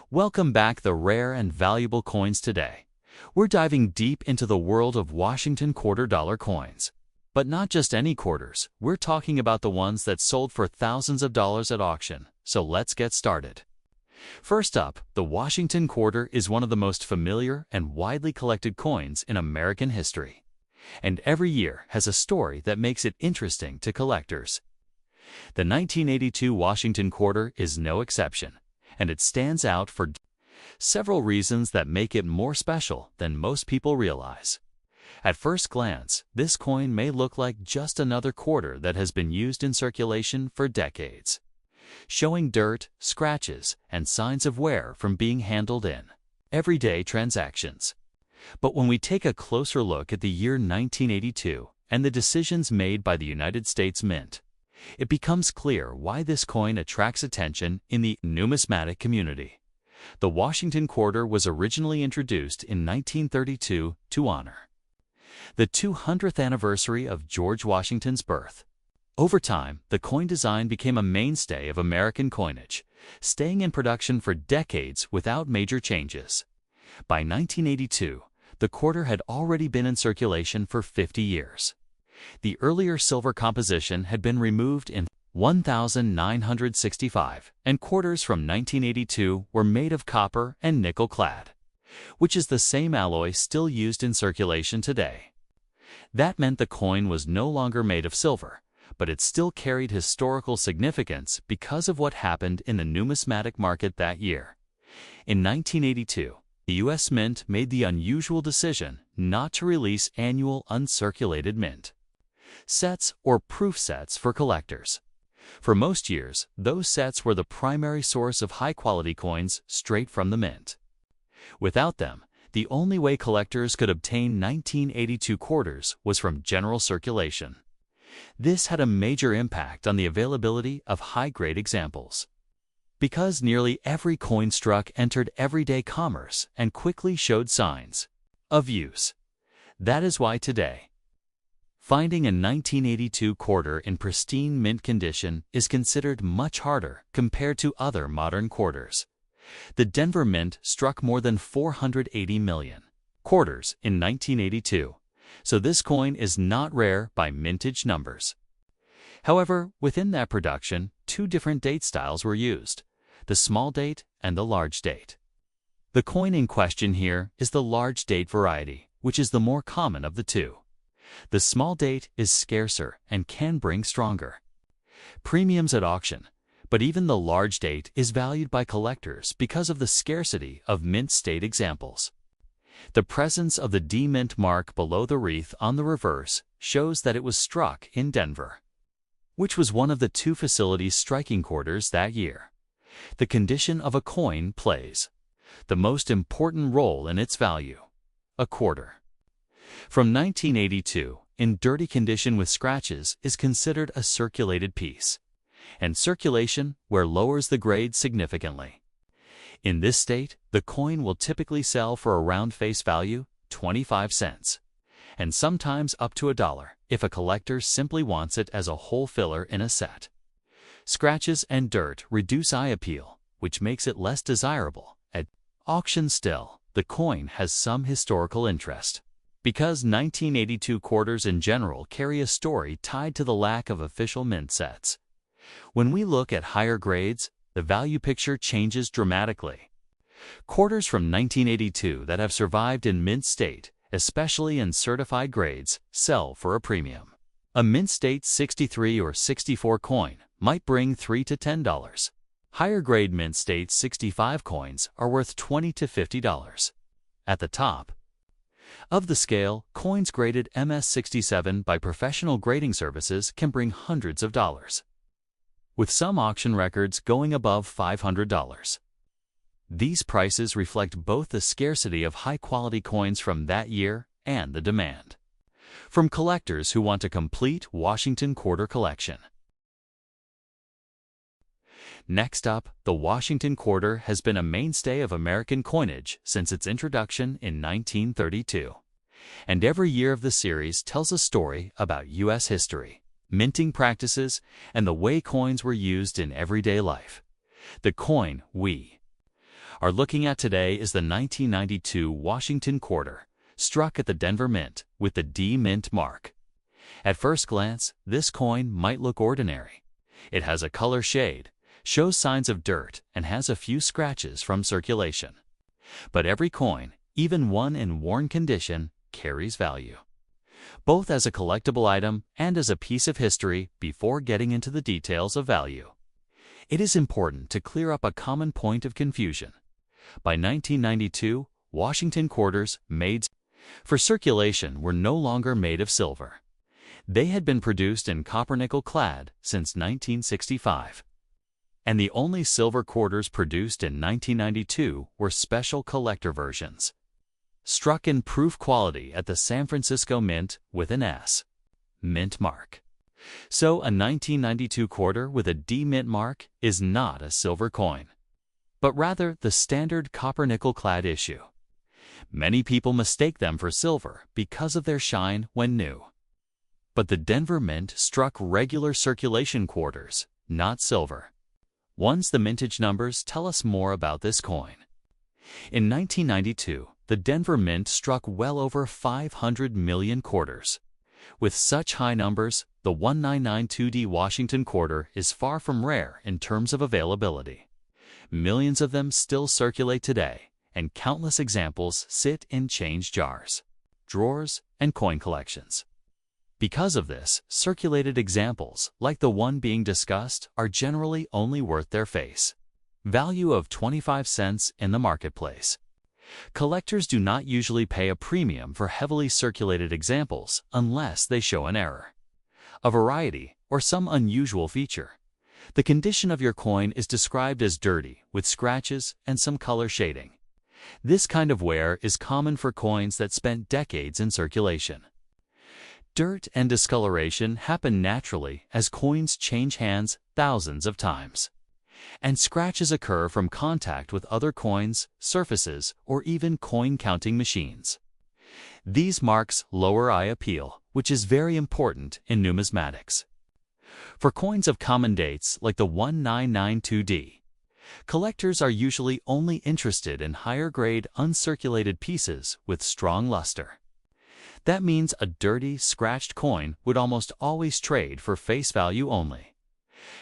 Welcome back, the rare and valuable coins. Today, we're diving deep into the world of Washington quarter dollar coins. But not just any quarters, we're talking about the ones that sold for thousands of dollars at auction. So let's get started. First up, the Washington quarter is one of the most familiar and widely collected coins in American history. And every year has a story that makes it interesting to collectors. The 1982 Washington quarter is no exception, and it stands out for several reasons that make it more special than most people realize. At first glance, this coin may look like just another quarter that has been used in circulation for decades, showing dirt, scratches, and signs of wear from being handled in everyday transactions. But when we take a closer look at the year 1982 and the decisions made by the United States Mint, it becomes clear why this coin attracts attention in the numismatic community. The Washington quarter was originally introduced in 1932 to honor the 200th anniversary of George Washington's birth. Over time, the coin design became a mainstay of American coinage, staying in production for decades without major changes. By 1982, the quarter had already been in circulation for 50 years. The earlier silver composition had been removed in 1965, and quarters from 1982 were made of copper and nickel-clad, which is the same alloy still used in circulation today. That meant the coin was no longer made of silver, but it still carried historical significance because of what happened in the numismatic market that year. In 1982, the U.S. Mint made the unusual decision not to release annual uncirculated mint sets or proof sets for collectors. For most years, those sets were the primary source of high-quality coins straight from the mint. Without them, the only way collectors could obtain 1982 quarters was from general circulation. This had a major impact on the availability of high-grade examples, because nearly every coin struck entered everyday commerce and quickly showed signs of use. That is why today, finding a 1982 quarter in pristine mint condition is considered much harder compared to other modern quarters. The Denver Mint struck more than 480 million quarters in 1982, so this coin is not rare by mintage numbers. However, within that production, two different date styles were used: the small date and the large date. The coin in question here is the large date variety, which is the more common of the two. The small date is scarcer and can bring stronger premiums at auction, but even the large date is valued by collectors because of the scarcity of mint state examples. The presence of the D-Mint mark below the wreath on the reverse shows that it was struck in Denver, which was one of the two facilities striking quarters that year. The condition of a coin plays the most important role in its value. A quarter from 1982 in dirty condition with scratches is considered a circulated piece, and circulation wear lowers the grade significantly. In this state, the coin will typically sell for around face value 25 cents, and sometimes up to $1 if a collector simply wants it as a hole filler in a set. Scratches and dirt reduce eye appeal, which makes it less desirable at auction. Still, the coin has some historical interest, because 1982 quarters in general carry a story tied to the lack of official mint sets. When we look at higher grades, the value picture changes dramatically. Quarters from 1982 that have survived in mint state, especially in certified grades, sell for a premium. A mint state 63 or 64 coin might bring $3 to $10. Higher grade mint state 65 coins are worth $20 to $50. At the top of the scale, coins graded MS-67 by professional grading services can bring hundreds of dollars, with some auction records going above $500. These prices reflect both the scarcity of high-quality coins from that year and the demand from collectors who want a complete Washington quarter collection. Next up, the Washington quarter has been a mainstay of American coinage since its introduction in 1932. And every year of the series tells a story about U.S. history, minting practices, and the way coins were used in everyday life. The coin we Are looking at today is the 1992 Washington quarter, struck at the Denver Mint with the D Mint mark. At first glance, this coin might look ordinary. It has a color shade, shows signs of dirt, and has a few scratches from circulation. But every coin, even one in worn condition, carries value, both as a collectible item and as a piece of history. Before getting into the details of value, it is important to clear up a common point of confusion. By 1992, Washington quarters made for circulation were no longer made of silver. They had been produced in copper-nickel clad since 1965. And the only silver quarters produced in 1992 were special collector versions, struck in proof quality at the San Francisco Mint with an S Mint mark. So a 1992 quarter with a D Mint mark is not a silver coin, but rather the standard copper-nickel clad issue. Many people mistake them for silver because of their shine when new. But the Denver Mint struck regular circulation quarters, not silver. Once the mintage numbers tell us more about this coin. In 1992, the Denver Mint struck well over 500 million quarters. With such high numbers, the 1992D Washington quarter is far from rare in terms of availability. Millions of them still circulate today, and countless examples sit in change jars, drawers, and coin collections. Because of this, circulated examples, like the one being discussed, are generally only worth their face value of 25 cents in the marketplace. Collectors do not usually pay a premium for heavily circulated examples unless they show an error, a rarity, or some unusual feature. The condition of your coin is described as dirty, with scratches and some color shading. This kind of wear is common for coins that spent decades in circulation. Dirt and discoloration happen naturally as coins change hands thousands of times. And scratches occur from contact with other coins, surfaces, or even coin-counting machines. These marks lower eye appeal, which is very important in numismatics. For coins of common dates like the 1992D, collectors are usually only interested in higher-grade uncirculated pieces with strong luster. That means a dirty, scratched coin would almost always trade for face value only.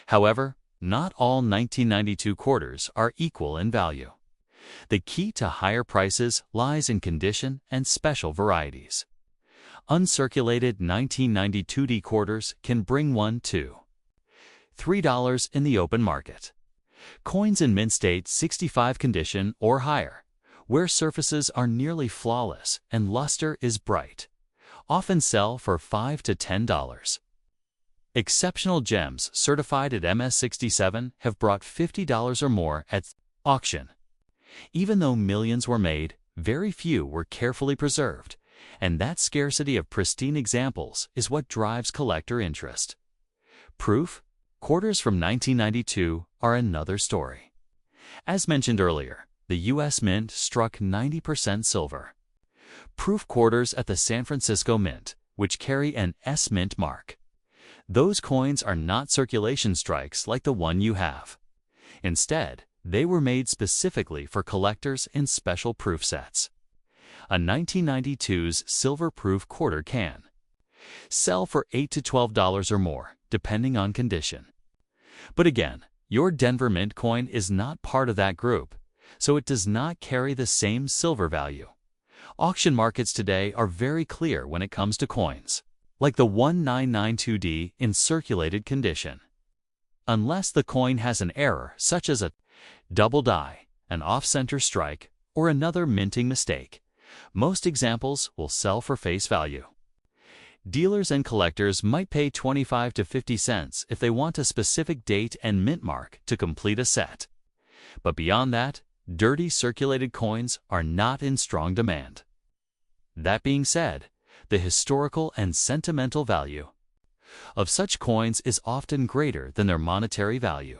However, not all 1992 quarters are equal in value. The key to higher prices lies in condition and special varieties. Uncirculated 1992D quarters can bring $1 to $3 in the open market. Coins in mint state 65 condition or higher, where surfaces are nearly flawless and luster is bright, often sell for $5 to $10. Exceptional gems certified at MS67 have brought $50 or more at auction. Even though millions were made, very few were carefully preserved, and that scarcity of pristine examples is what drives collector interest. Proof? Quarters from 1992 are another story. As mentioned earlier, the U.S. Mint struck 90% silver. Proof quarters at the San Francisco Mint, which carry an S Mint mark. Those coins are not circulation strikes like the one you have. Instead, they were made specifically for collectors in special proof sets. A 1992's silver proof quarter can sell for $8 to $12 or more, depending on condition. But again, your Denver Mint coin is not part of that group, so it does not carry the same silver value. Auction markets today are very clear when it comes to coins, like the 1992D in circulated condition. Unless the coin has an error such as a double die, an off-center strike, or another minting mistake, most examples will sell for face value. Dealers and collectors might pay 25 to 50 cents if they want a specific date and mint mark to complete a set. But beyond that, dirty circulated coins are not in strong demand. That being said, the historical and sentimental value of such coins is often greater than their monetary value.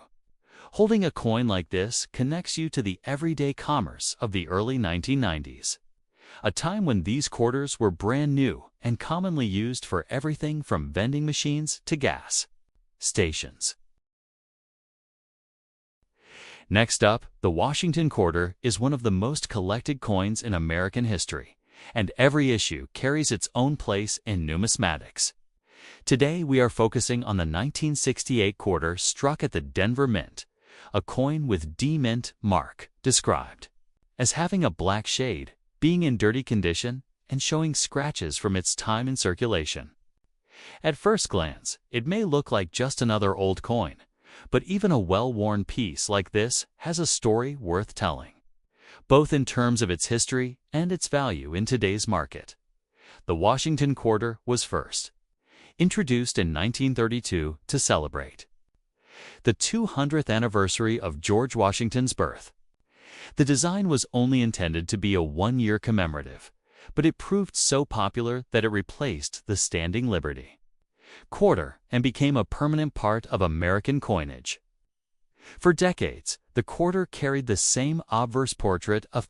Holding a coin like this connects you to the everyday commerce of the early 1990s, a time when these quarters were brand new and commonly used for everything from vending machines to gas stations. Next up, the Washington quarter is one of the most collected coins in American history, and every issue carries its own place in numismatics. Today we are focusing on the 1968 quarter struck at the Denver Mint, a coin with D-Mint mark, described as having a black shade, being in dirty condition, and showing scratches from its time in circulation. At first glance, it may look like just another old coin, but even a well-worn piece like this has a story worth telling, both in terms of its history and its value in today's market. The Washington quarter was first introduced in 1932 to celebrate the 200th anniversary of George Washington's birth. The design was only intended to be a one-year commemorative, but it proved so popular that it replaced the Standing Liberty quarter and became a permanent part of American coinage. For decades, the quarter carried the same obverse portrait of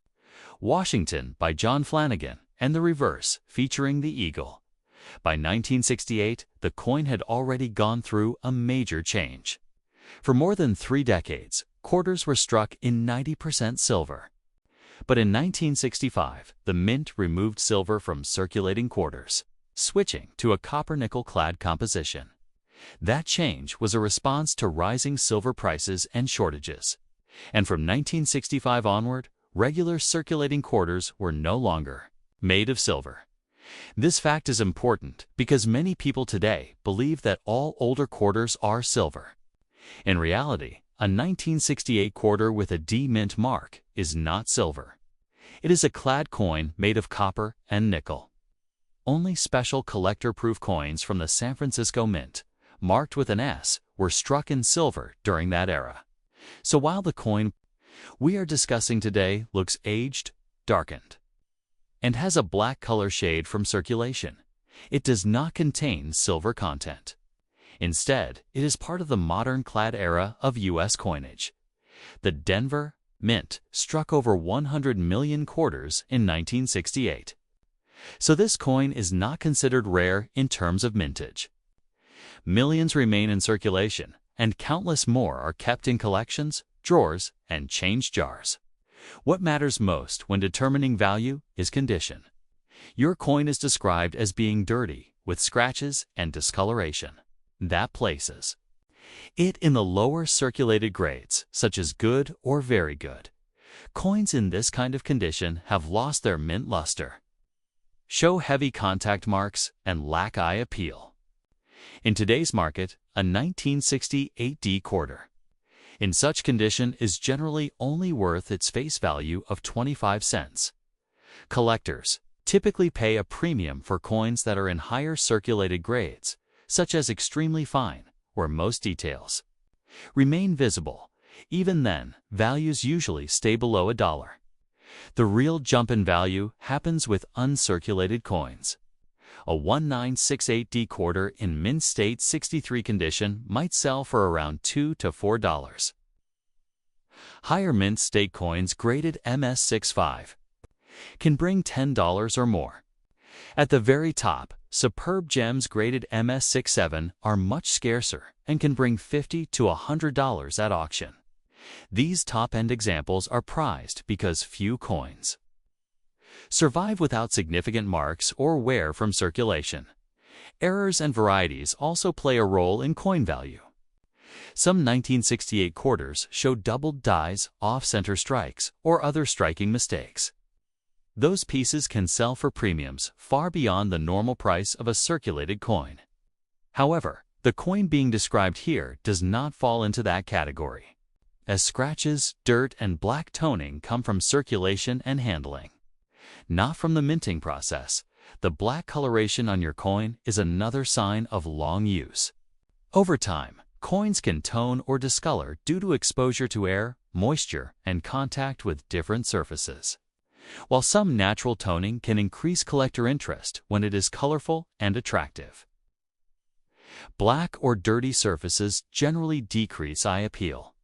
Washington by John Flanagan and the reverse featuring the eagle. By 1968, the coin had already gone through a major change. For more than 3 decades, quarters were struck in 90% silver. But in 1965, the Mint removed silver from circulating quarters, switching to a copper-nickel-clad composition. That change was a response to rising silver prices and shortages. And from 1965 onward, regular circulating quarters were no longer made of silver. This fact is important because many people today believe that all older quarters are silver. In reality, a 1968 quarter with a D-Mint mark is not silver. It is a clad coin made of copper and nickel. Only special collector-proof coins from the San Francisco Mint, marked with an S, were struck in silver during that era. So while the coin we are discussing today looks aged, darkened, and has a black color shade from circulation, it does not contain silver content. Instead, it is part of the modern clad era of U.S. coinage. The Denver Mint struck over 100 million quarters in 1968. So this coin is not considered rare in terms of mintage. Millions remain in circulation, and countless more are kept in collections, drawers, and change jars. What matters most when determining value is condition. Your coin is described as being dirty, with scratches and discoloration. That places it in the lower circulated grades, such as good or very good. Coins in this kind of condition have lost their mint luster, show heavy contact marks, and lack eye appeal. In today's market, a 1968 D quarter in such condition is generally only worth its face value of 25 cents. Collectors typically pay a premium for coins that are in higher circulated grades, such as extremely fine, where most details remain visible. Even then, values usually stay below $1. The real jump in value happens with uncirculated coins. A 1968 D quarter in mint state 63 condition might sell for around $2 to $4. Higher mint state coins graded MS65 can bring $10 or more. At the very top, superb gems graded MS67 are much scarcer and can bring $50 to $100 at auction. These top-end examples are prized because few coins survive without significant marks or wear from circulation. Errors and varieties also play a role in coin value. Some 1968 quarters show doubled dies, off-center strikes, or other striking mistakes. Those pieces can sell for premiums far beyond the normal price of a circulated coin. However, the coin being described here does not fall into that category, as scratches, dirt, and black toning come from circulation and handling, not from the minting process. The black coloration on your coin is another sign of long use. Over time, coins can tone or discolor due to exposure to air, moisture, and contact with different surfaces. While some natural toning can increase collector interest when it is colorful and attractive, black or dirty surfaces generally decrease eye appeal.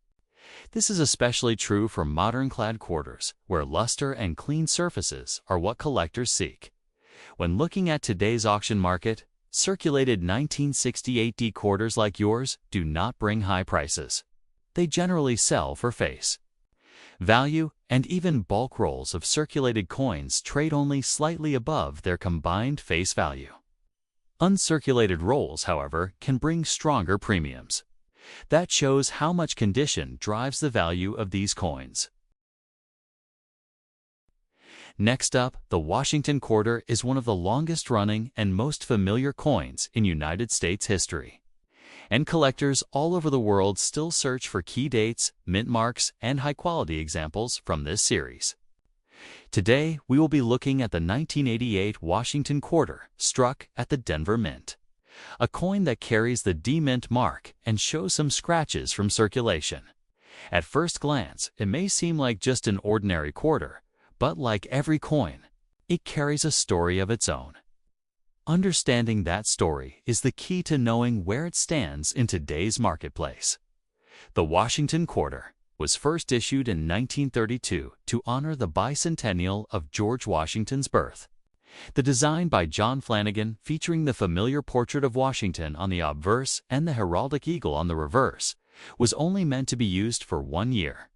This is especially true for modern clad quarters, where luster and clean surfaces are what collectors seek. When looking at today's auction market, circulated 1968 quarters like yours do not bring high prices. They generally sell for face, Value and even bulk rolls of circulated coins trade only slightly above their combined face value. Uncirculated rolls, however, can bring stronger premiums. That shows how much condition drives the value of these coins. Next up, the Washington quarter is one of the longest-running and most familiar coins in United States history. And collectors all over the world still search for key dates, mint marks, and high-quality examples from this series. Today, we will be looking at the 1988 Washington quarter struck at the Denver Mint, a coin that carries the D-Mint mark and shows some scratches from circulation. At first glance, it may seem like just an ordinary quarter, but like every coin, it carries a story of its own. Understanding that story is the key to knowing where it stands in today's marketplace. The Washington quarter was first issued in 1932 to honor the bicentennial of George Washington's birth. The design by John Flanagan, featuring the familiar portrait of Washington on the obverse and the heraldic eagle on the reverse, was only meant to be used for 1 year.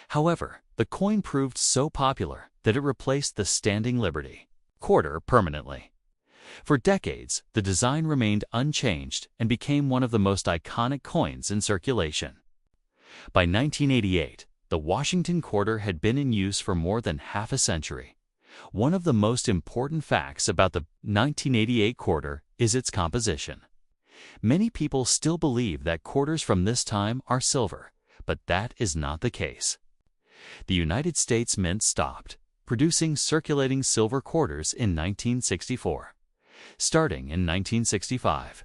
However, the coin proved so popular that it replaced the standing Liberty quarter permanently. For decades, the design remained unchanged and became one of the most iconic coins in circulation. By 1988, the Washington quarter had been in use for more than half a century. One of the most important facts about the 1988 quarter is its composition. Many people still believe that quarters from this time are silver, but that is not the case. The United States Mint stopped producing circulating silver quarters in 1964. Starting in 1965,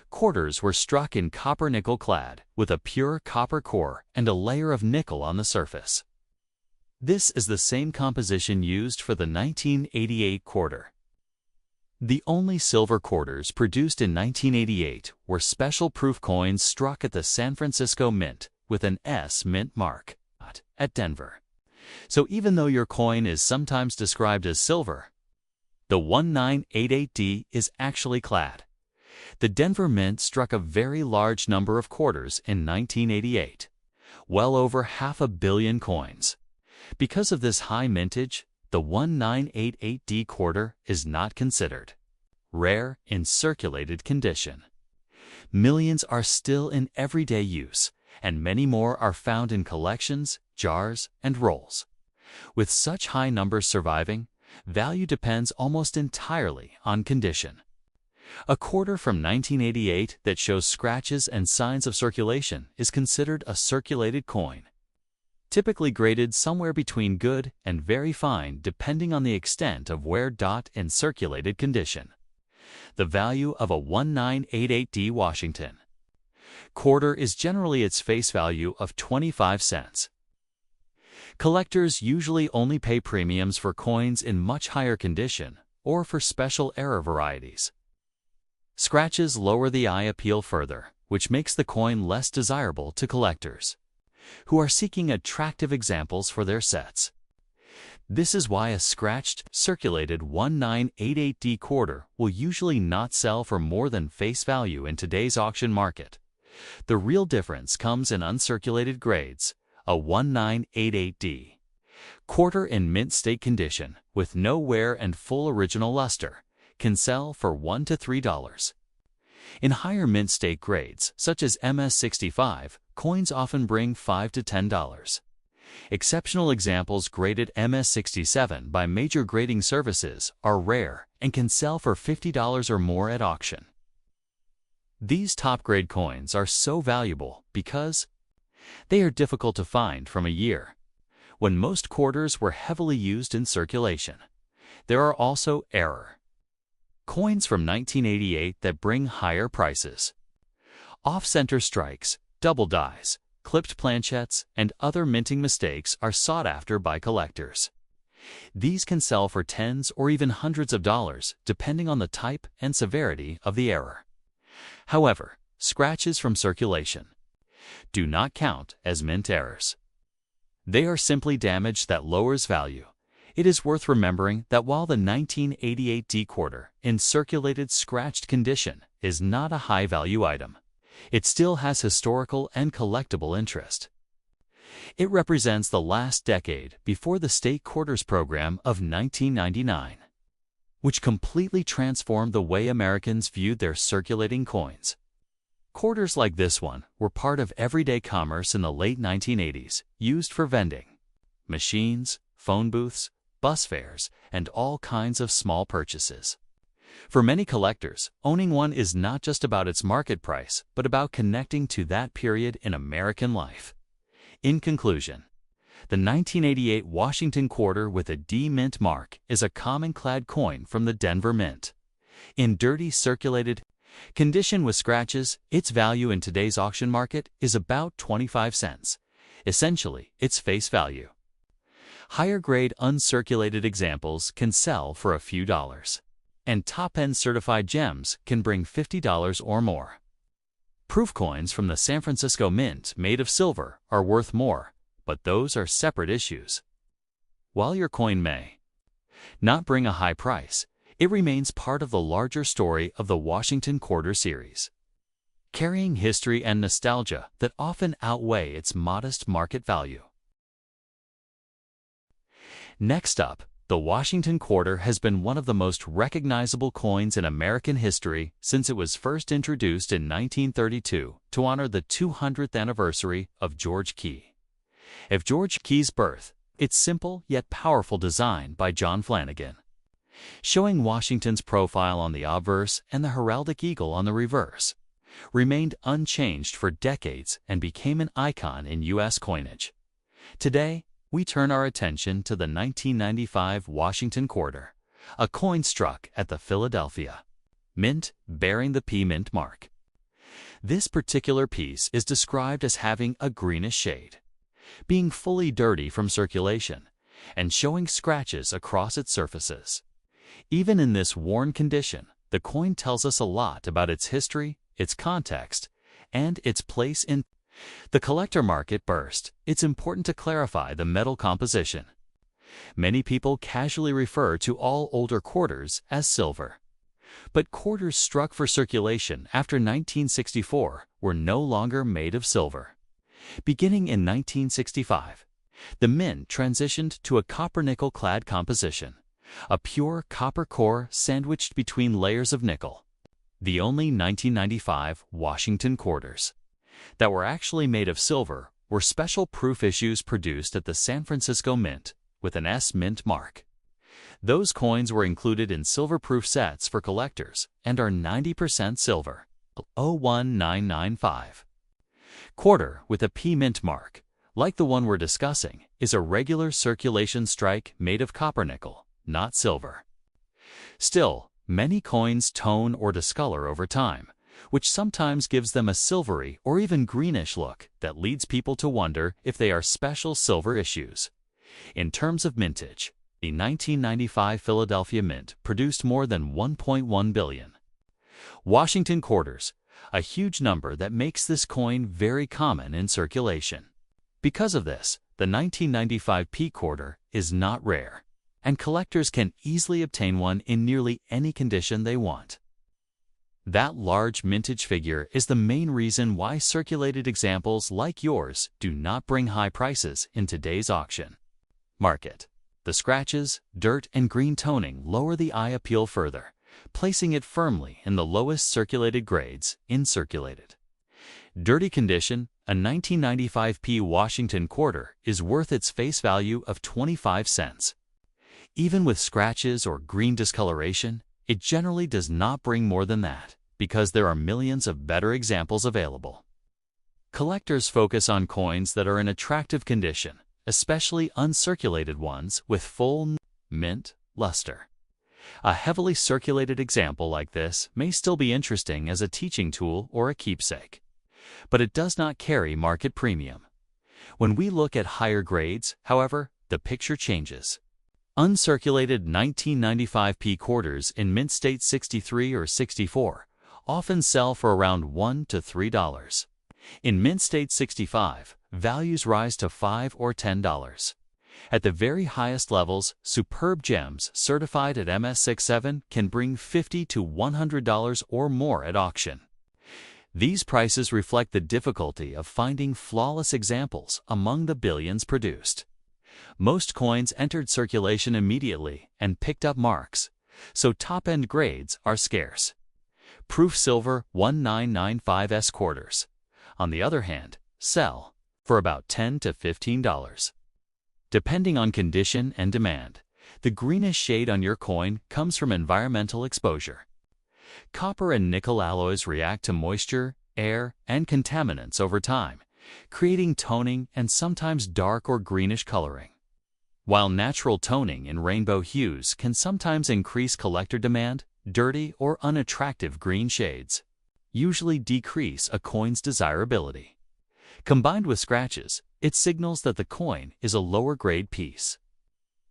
quarters were struck in copper-nickel clad with a pure copper core and a layer of nickel on the surface. This is the same composition used for the 1988 quarter. The only silver quarters produced in 1988 were special proof coins struck at the San Francisco Mint with an S Mint mark at Denver. So even though your coin is sometimes described as silver, the 1988D is actually clad. The Denver Mint struck a very large number of quarters in 1988, well over 500 million coins. Because of this high mintage, the 1988D quarter is not considered rare in circulated condition. Millions are still in everyday use, and many more are found in collections, jars, and rolls. With such high numbers surviving, value depends almost entirely on condition. A quarter from 1988 that shows scratches and signs of circulation is considered a circulated coin, typically graded somewhere between good and very fine depending on the extent of wear. In circulated condition, the value of a 1988D Washington quarter is generally its face value of 25 cents. Collectors usually only pay premiums for coins in much higher condition or for special era varieties. Scratches lower the eye appeal further, which makes the coin less desirable to collectors who are seeking attractive examples for their sets. This is why a scratched, circulated 1988D quarter will usually not sell for more than face value in today's auction market. The real difference comes in uncirculated grades. A 1988D quarter in mint state condition with no wear and full original luster can sell for $1 to $3. In higher mint state grades, such as MS65, coins often bring $5 to $10. Exceptional examples graded MS67 by major grading services are rare and can sell for $50 or more at auction. These top-grade coins are so valuable because they are difficult to find from a year when most quarters were heavily used in circulation. There are also error coins from 1988 that bring higher prices. Off-center strikes, double dies, clipped planchettes, and other minting mistakes are sought after by collectors. These can sell for tens or even hundreds of dollars depending on the type and severity of the error. However, scratches from circulation do not count as mint errors. They are simply damage that lowers value. It is worth remembering that while the 1988D quarter in circulated scratched condition is not a high-value item, it still has historical and collectible interest. It represents the last decade before the state quarters program of 1999, which completely transformed the way Americans viewed their circulating coins. Quarters like this one were part of everyday commerce in the late 1980s, used for vending machines, phone booths, bus fares, and all kinds of small purchases. For many collectors, owning one is not just about its market price, but about connecting to that period in American life. In conclusion, the 1988 Washington quarter with a D Mint mark is a common clad coin from the Denver Mint. In dirty, circulated condition with scratches, its value in today's auction market is about 25 cents, essentially its face value. Higher-grade uncirculated examples can sell for a few dollars, and top-end certified gems can bring $50 or more. Proof coins from the San Francisco Mint made of silver are worth more, but those are separate issues. While your coin may not bring a high price, it remains part of the larger story of the Washington Quarter series, carrying history and nostalgia that often outweigh its modest market value. Next up, the Washington Quarter has been one of the most recognizable coins in American history since it was first introduced in 1932 to honor the 200th anniversary of George Key. Of George Key's birth, its simple yet powerful design by John Flanagan, showing Washington's profile on the obverse and the heraldic eagle on the reverse, remained unchanged for decades and became an icon in U.S. coinage. Today, we turn our attention to the 1995 Washington Quarter, a coin struck at the Philadelphia Mint bearing the P Mint mark. This particular piece is described as having a greenish shade, being fully dirty from circulation, and showing scratches across its surfaces. Even in this worn condition, the coin tells us a lot about its history, its context, and its place in the collector market. First, it's important to clarify the metal composition. Many people casually refer to all older quarters as silver. But quarters struck for circulation after 1964 were no longer made of silver. Beginning in 1965, the Mint transitioned to a copper-nickel clad composition, a pure copper core sandwiched between layers of nickel. The only 1995 Washington quarters that were actually made of silver were special proof issues produced at the San Francisco Mint with an S Mint mark. Those coins were included in silver-proof sets for collectors and are 90% silver. 01995. Quarter with a P Mint mark, like the one we're discussing, is a regular circulation strike made of copper nickel, not silver. Still, many coins tone or discolor over time, which sometimes gives them a silvery or even greenish look that leads people to wonder if they are special silver issues. In terms of mintage, the 1995 Philadelphia Mint produced more than 1.1 billion Washington quarters, a huge number that makes this coin very common in circulation. Because of this, the 1995 P quarter is not rare, and collectors can easily obtain one in nearly any condition they want. That large mintage figure is the main reason why circulated examples like yours do not bring high prices in today's auction market. The scratches, dirt, and green toning lower the eye appeal further, placing it firmly in the lowest circulated grades in circulated. Dirty condition, a 1995 P Washington quarter is worth its face value of 25 cents. Even with scratches or green discoloration, it generally does not bring more than that, because there are millions of better examples available. Collectors focus on coins that are in attractive condition, especially uncirculated ones with full mint luster. A heavily circulated example like this may still be interesting as a teaching tool or a keepsake, but it does not carry market premium. When we look at higher grades, however, the picture changes. Uncirculated 1995 P quarters in mint state 63 or 64 often sell for around $1 to $3. In mint state 65, values rise to $5 or $10. At the very highest levels, superb gems certified at MS67 can bring $50 to $100 or more at auction. These prices reflect the difficulty of finding flawless examples among the billions produced. Most coins entered circulation immediately and picked up marks, so top-end grades are scarce. Proof silver 1995s quarters, on the other hand, sell for about $10 to $15. Depending on condition and demand, the greenish shade on your coin comes from environmental exposure. Copper and nickel alloys react to moisture, air, and contaminants over time, creating toning and sometimes dark or greenish coloring. While natural toning in rainbow hues can sometimes increase collector demand, dirty or unattractive green shades usually decrease a coin's desirability. Combined with scratches, it signals that the coin is a lower-grade piece.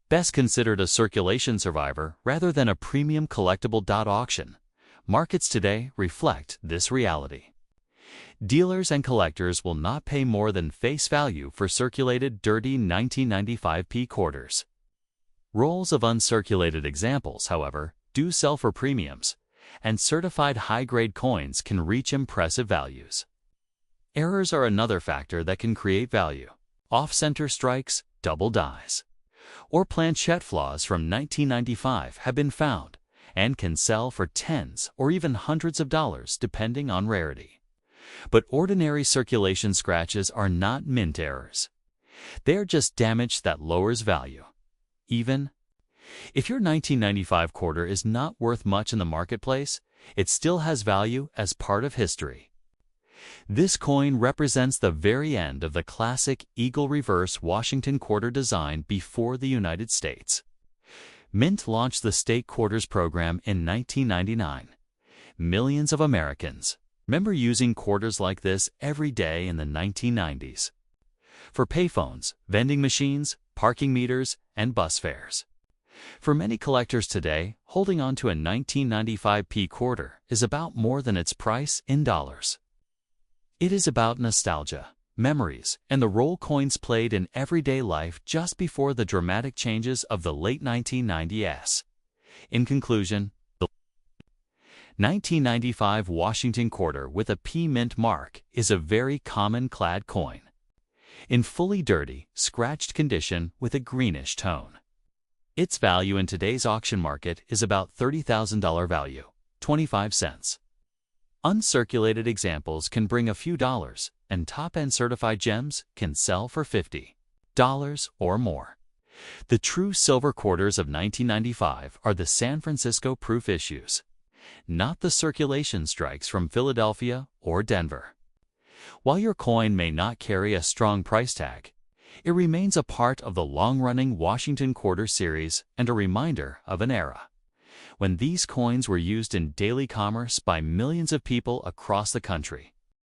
Best considered a circulation survivor rather than a premium collectible. Auction markets today reflect this reality. Dealers and collectors will not pay more than face value for circulated dirty 1995p quarters. Rolls of uncirculated examples, however, do sell for premiums, and certified high-grade coins can reach impressive values. Errors are another factor that can create value. Off-center strikes, double dies, or planchette flaws from 1995 have been found and can sell for tens or even hundreds of dollars depending on rarity. But ordinary circulation scratches are not mint errors. They are just damage that lowers value. Even if your 1995 quarter is not worth much in the marketplace, it still has value as part of history. This coin represents the very end of the classic eagle reverse Washington quarter design before the United States. Mint launched the state quarters program in 1999. Millions of Americans remember using quarters like this every day in the 1990s. For payphones, vending machines, parking meters, and bus fares. For many collectors today, holding on to a 1995p quarter is about more than its price in dollars. It is about nostalgia, memories, and the role coins played in everyday life just before the dramatic changes of the late 1990s. In conclusion, the 1995 Washington quarter with a P mint mark is a very common clad coin, in fully dirty, scratched condition with a greenish tone. Its value in today's auction market is about $30,000 value, 25 cents. Uncirculated examples can bring a few dollars, and top-end certified gems can sell for $50 or more. The true silver quarters of 1995 are the San Francisco proof issues, not the circulation strikes from Philadelphia or Denver. While your coin may not carry a strong price tag, it remains a part of the long-running Washington quarter series and a reminder of an era when these coins were used in daily commerce by millions of people across the country.